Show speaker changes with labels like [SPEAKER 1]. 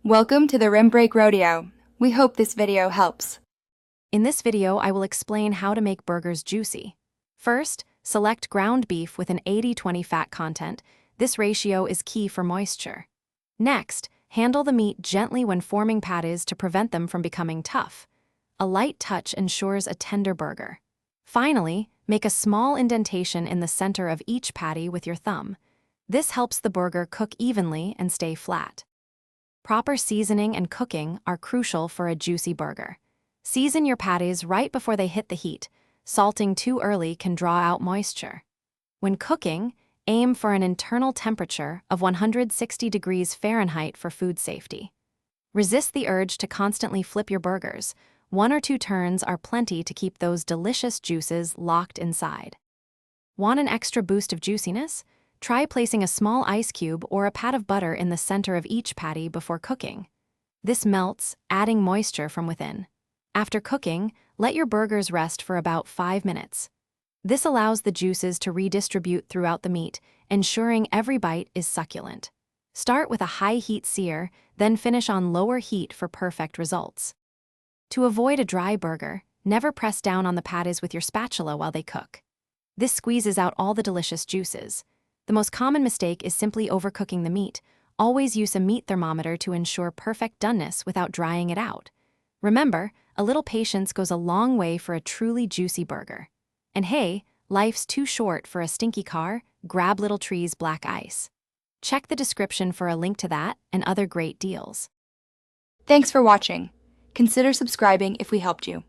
[SPEAKER 1] Welcome to the Rim Break Rodeo. We hope this video helps.
[SPEAKER 2] In this video, I will explain how to make burgers juicy. First, select ground beef with an 80-20 fat content. This ratio is key for moisture. Next, handle the meat gently when forming patties to prevent them from becoming tough. A light touch ensures a tender burger. Finally, make a small indentation in the center of each patty with your thumb. This helps the burger cook evenly and stay flat. Proper seasoning and cooking are crucial for a juicy burger. Season your patties right before they hit the heat. Salting too early can draw out moisture. When cooking, aim for an internal temperature of 160 degrees Fahrenheit for food safety. Resist the urge to constantly flip your burgers. 1 or 2 turns are plenty to keep those delicious juices locked inside. Want an extra boost of juiciness? Try placing a small ice cube or a pat of butter in the center of each patty before cooking. This melts, adding moisture from within. After cooking, let your burgers rest for about 5 minutes. This allows the juices to redistribute throughout the meat, ensuring every bite is succulent. Start with a high-heat sear, then finish on lower heat for perfect results. To avoid a dry burger, never press down on the patties with your spatula while they cook. This squeezes out all the delicious juices. The most common mistake is simply overcooking the meat. Always use a meat thermometer to ensure perfect doneness without drying it out. Remember, a little patience goes a long way for a truly juicy burger. And hey, life's too short for a stinky car. Grab Little Tree's black ice. Check the description for a link to that and other great deals.
[SPEAKER 1] Thanks for watching. Consider subscribing if we helped you.